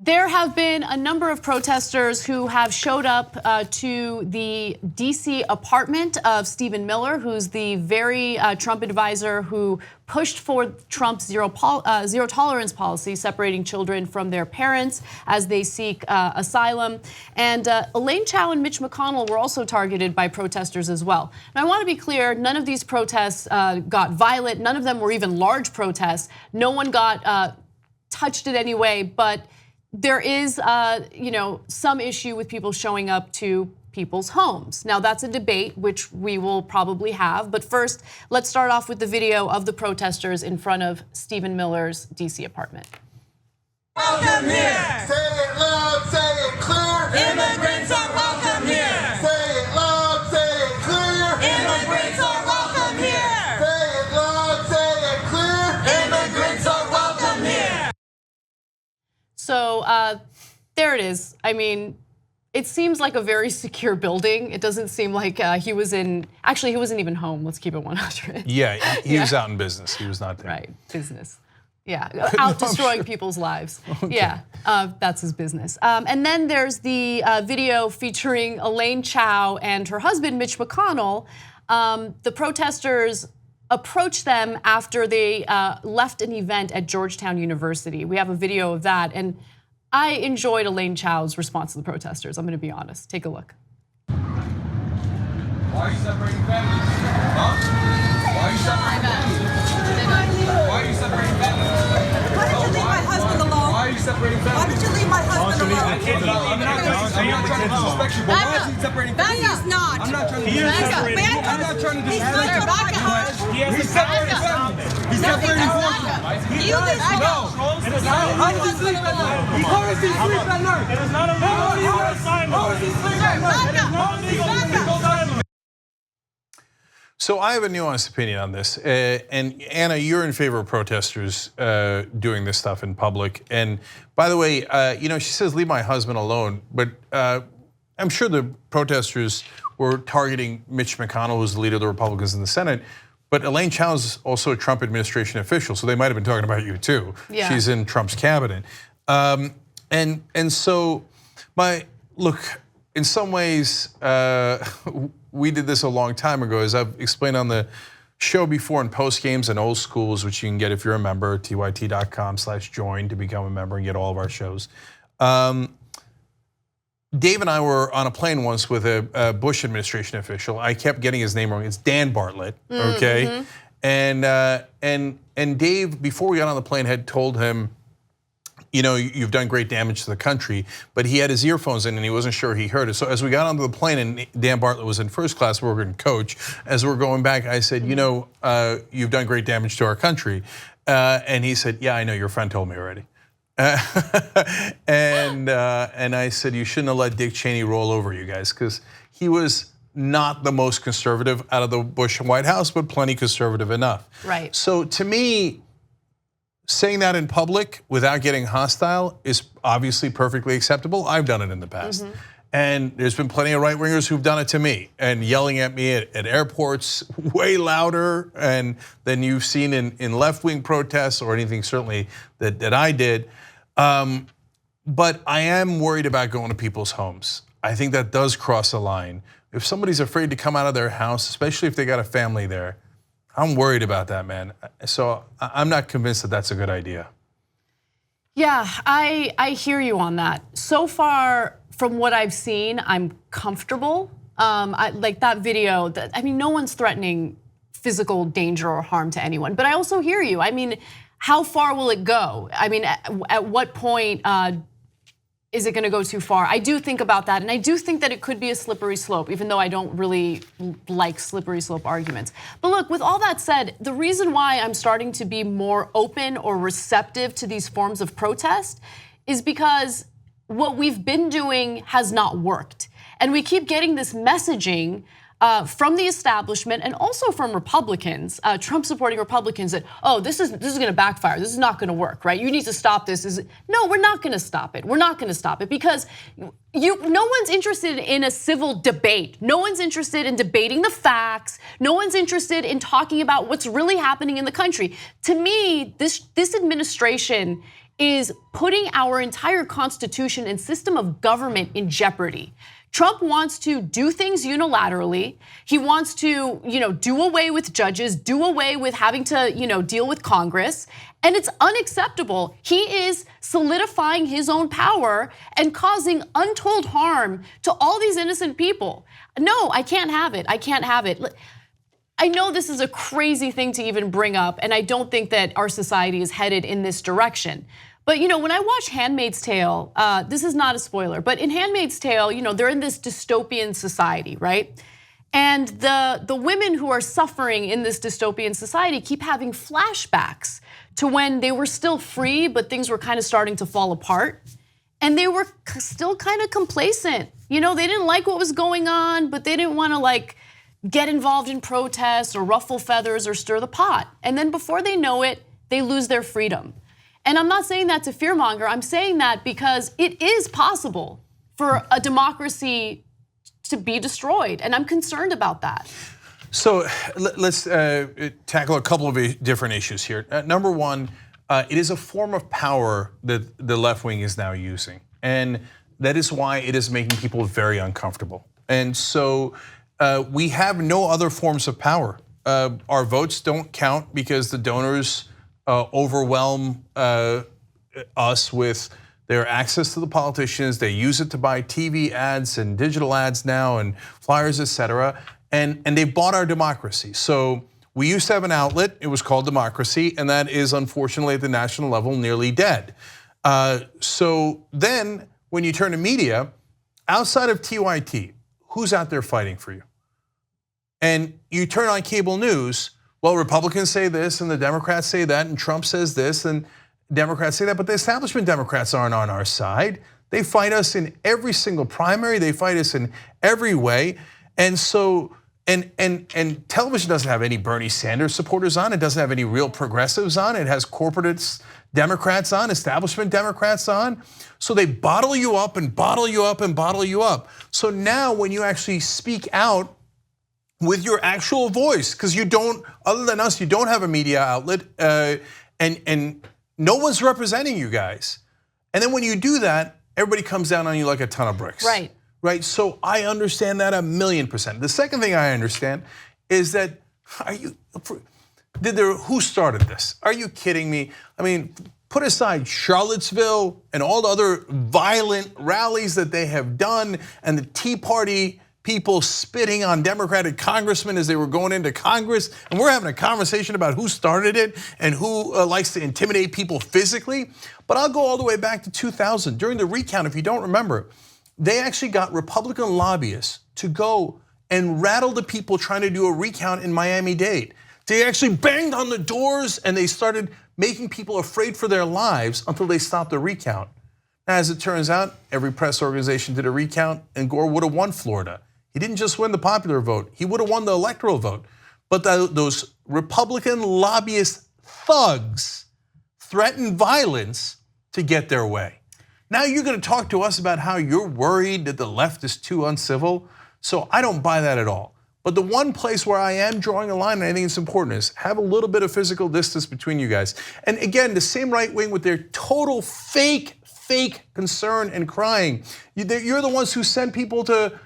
There have been a number of protesters who have showed up to the DC apartment of Stephen Miller, who's the very Trump advisor who pushed for Trump's zero tolerance policy, separating children from their parents as they seek asylum. And Elaine Chao and Mitch McConnell were also targeted by protesters as well. Now, I want to be clear, none of these protests got violent. None of them were even large protests. No one got touched in any way, but there is some issue with people showing up to people's homes. Now that's a debate which we will probably have, but first let's start off with the video of the protesters in front of Stephen Miller's DC apartment. Welcome here! Say it loud, say it clear! Immigrants are welcome here! Say it loud, say it clear! Immigrants are welcome here! Say it loud, say it clear! Immigrants are welcome here! So there it is. I mean, it seems like a very secure building. It doesn't seem like he was in, actually he wasn't even home, let's keep it 100. Yeah, he was out in business, he was not there. Right, business. Yeah, out destroying people's lives. Okay. Yeah, that's his business. And then there's the video featuring Elaine Chao and her husband, Mitch McConnell. The protesters approached them after they left an event at Georgetown University. We have a video of that, and I enjoyed Elaine Chao's response to the protesters. I'm gonna be honest, take a look. Why are you separating families? Huh? Why are you separating families? Why are you separating families? Why did you leave my husband alone? Why are you separating families? Why did you leave my husband alone? I'm not trying to disrespect you, but why is he separating families? He's not. I'm not trying to disrespect you. I'm not trying to He's disrespect not your you. He's separating families. He's separating families. You did No. How does he sleep at night? How does he sleep at night? It is not a legal assignment. How does he sleep at night? It is not a legal assignment. So I have a nuanced opinion on this, and Anna, you're in favor of protesters doing this stuff in public. And by the way, she says leave my husband alone, but I'm sure the protesters were targeting Mitch McConnell, who's the leader of the Republicans in the Senate. But Elaine Chao is also a Trump administration official, so they might have been talking about you too. Yeah. She's in Trump's cabinet, and so look. In some ways, we did this a long time ago, as I've explained on the show before in post games and old schools, which you can get if you're a member, tyt.com/join to become a member and get all of our shows. Dave and I were on a plane once with a Bush administration official. I kept getting his name wrong. It's Dan Bartlett, okay? And Dave, before we got on the plane, had told him, you've done great damage to the country, but he had his earphones in and he wasn't sure he heard it. So as we got onto the plane and Dan Bartlett was in first class, we were in coach. As we're going back, I said, you've done great damage to our country. And he said, yeah, I know, your friend told me already. And I said, you shouldn't have let Dick Cheney roll over you guys, because he was not the most conservative out of the Bush White House, but plenty conservative enough. Right. So to me, saying that in public without getting hostile is obviously perfectly acceptable. I've done it in the past. And there's been plenty of right-wingers who've done it to me and yelling at me at airports way louder than you've seen in left-wing protests or anything certainly that I did. But I am worried about going to people's homes. I think that does cross a line. If somebody's afraid to come out of their house, especially if they got a family there, I'm worried about that, man. So I'm not convinced that that's a good idea. Yeah, I hear you on that. So far, from what I've seen, I'm comfortable. Like that video, I mean, no one's threatening physical danger or harm to anyone, but I also hear you. I mean, how far will it go? I mean, at what point is it gonna go too far? I do think about that, and I do think that it could be a slippery slope, even though I don't really like slippery slope arguments. But look, with all that said, the reason why I'm starting to be more open or receptive to these forms of protest is because what we've been doing has not worked. And we keep getting this messaging from the establishment and also from Republicans, Trump supporting Republicans, that, oh, this is gonna backfire, this is not gonna work, right? You need to stop this. No, we're not gonna stop it. We're not gonna stop it because no one's interested in a civil debate. No one's interested in debating the facts. No one's interested in talking about what's really happening in the country. To me, this administration is putting our entire constitution and system of government in jeopardy. Trump wants to do things unilaterally. He wants to, do away with judges, do away with having to, deal with Congress. And it's unacceptable. He is solidifying his own power and causing untold harm to all these innocent people. No, I can't have it. I can't have it. I know this is a crazy thing to even bring up, and I don't think that our society is headed in this direction. But when I watch Handmaid's Tale, this is not a spoiler, but in Handmaid's Tale, they're in this dystopian society, right? And the women who are suffering in this dystopian society keep having flashbacks to when they were still free, but things were kind of starting to fall apart. And they were still kind of complacent. They didn't like what was going on, but they didn't want to get involved in protests or ruffle feathers or stir the pot. And then before they know it, they lose their freedom. And I'm not saying that to fearmonger, I'm saying that because it is possible for a democracy to be destroyed, and I'm concerned about that. So let's tackle a couple of different issues here. Number one, it is a form of power that the left wing is now using. And that is why it is making people very uncomfortable. And so we have no other forms of power. Our votes don't count because the donors overwhelm us with their access to the politicians. They use it to buy TV ads and digital ads now and flyers, etc. And they've bought our democracy. So we used to have an outlet, it was called democracy, and that is unfortunately at the national level nearly dead. So then when you turn to media, outside of TYT, who's out there fighting for you? And you turn on cable news, well, Republicans say this and the Democrats say that and Trump says this and Democrats say that, but the establishment Democrats aren't on our side. They fight us in every single primary, they fight us in every way. And so, and television doesn't have any Bernie Sanders supporters on, it doesn't have any real progressives on, it has corporate Democrats on, establishment Democrats on. So they bottle you up and bottle you up and bottle you up. So now when you actually speak out with your actual voice, because you don't, other than us, you don't have a media outlet, and no one's representing you guys. And then when you do that, everybody comes down on you like a ton of bricks. Right, so I understand that 1,000,000%. The second thing I understand is that, who started this? Are you kidding me? I mean, put aside Charlottesville and all the other violent rallies that they have done and the Tea Party people spitting on Democratic congressmen as they were going into Congress, and we're having a conversation about who started it and who likes to intimidate people physically. But I'll go all the way back to 2000. During the recount, if you don't remember, they actually got Republican lobbyists to go and rattle the people trying to do a recount in Miami-Dade. They actually banged on the doors and they started making people afraid for their lives until they stopped the recount. Now, as it turns out, every press organization did a recount and Gore would have won Florida. He didn't just win the popular vote, he would have won the electoral vote. But those Republican lobbyist thugs threatened violence to get their way. Now you're gonna talk to us about how you're worried that the left is too uncivil. So I don't buy that at all. But the one place where I am drawing a line, and I think it's important, is have a little bit of physical distance between you guys. And again, the same right wing with their total fake concern and crying. You're the ones who send people to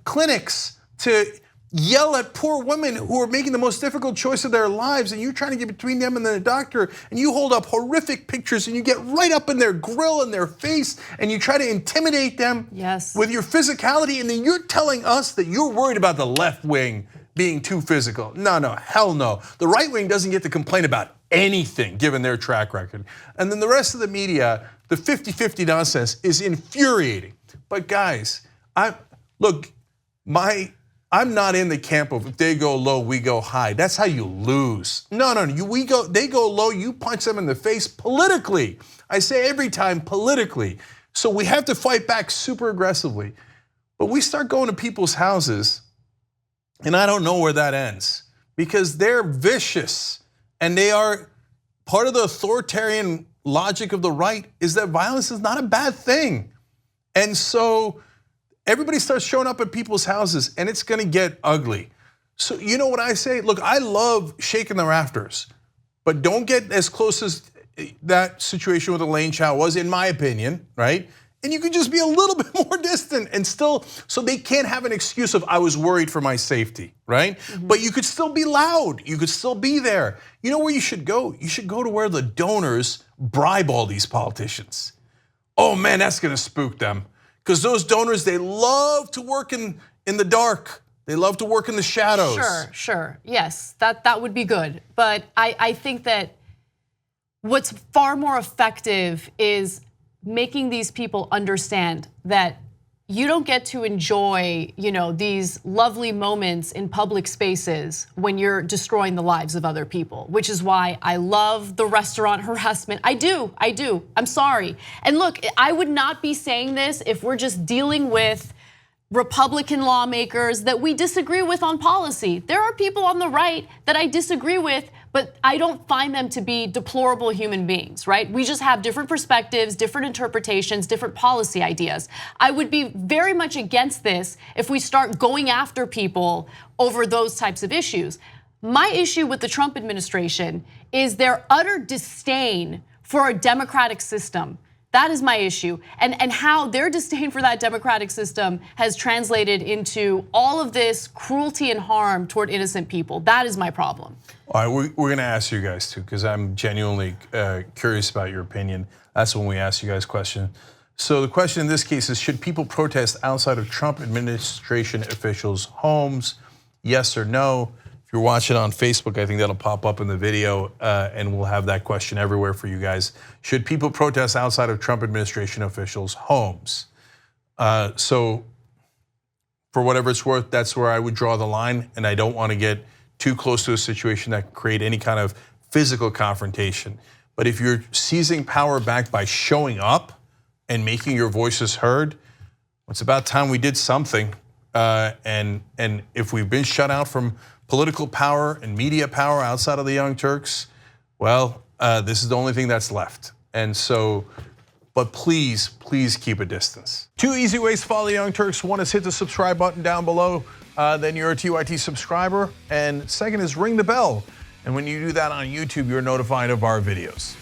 clinics to yell at poor women who are making the most difficult choice of their lives, and you're trying to get between them and the doctor, and you hold up horrific pictures and you get right up in their grill and their face and you try to intimidate them with your physicality, and then you're telling us that you're worried about the left wing being too physical. No, hell no. The right wing doesn't get to complain about anything given their track record. And then the rest of the media, the 50-50 nonsense is infuriating. But guys, I'm not in the camp of if they go low, we go high. That's how you lose. No, they go low, you punch them in the face politically. I say every time politically. So we have to fight back super aggressively. But we start going to people's houses, and I don't know where that ends, because they're vicious and they are part of the authoritarian logic of the right is that violence is not a bad thing. And so everybody starts showing up at people's houses and it's gonna get ugly. So you know what I say? Look, I love shaking the rafters, but don't get as close as that situation with Elaine Chao was, in my opinion, right? And you could just be a little bit more distant and still, so they can't have an excuse of I was worried for my safety, right? But you could still be loud, you could still be there. You know where you should go? You should go to where the donors bribe all these politicians. Oh man, that's gonna spook them. Because those donors, they love to work in the dark. They love to work in the shadows. Sure, yes, that would be good. But I think that what's far more effective is making these people understand that you don't get to enjoy, these lovely moments in public spaces when you're destroying the lives of other people, which is why I love the restaurant harassment. I do. I'm sorry. And look, I would not be saying this if we're just dealing with Republican lawmakers that we disagree with on policy. There are people on the right that I disagree with, but I don't find them to be deplorable human beings, right? We just have different perspectives, different interpretations, different policy ideas. I would be very much against this if we start going after people over those types of issues. My issue with the Trump administration is their utter disdain for a democratic system. That is my issue, and how their disdain for that democratic system has translated into all of this cruelty and harm toward innocent people. That is my problem. All right, we're gonna ask you guys too, because I'm genuinely curious about your opinion. That's when we ask you guys questions. So the question in this case is, should people protest outside of Trump administration officials' homes? Yes or no? If you're watching on Facebook, I think that'll pop up in the video, and we'll have that question everywhere for you guys. Should people protest outside of Trump administration officials' homes? So for whatever it's worth, that's where I would draw the line, and I don't want to get too close to a situation that can create any kind of physical confrontation. But if you're seizing power back by showing up and making your voices heard, it's about time we did something. And if we've been shut out from political power and media power outside of the Young Turks, well, this is the only thing that's left. And so, but please keep a distance. Two easy ways to follow the Young Turks. One is hit the subscribe button down below, then you're a TYT subscriber. And second is ring the bell. And when you do that on YouTube, you're notified of our videos.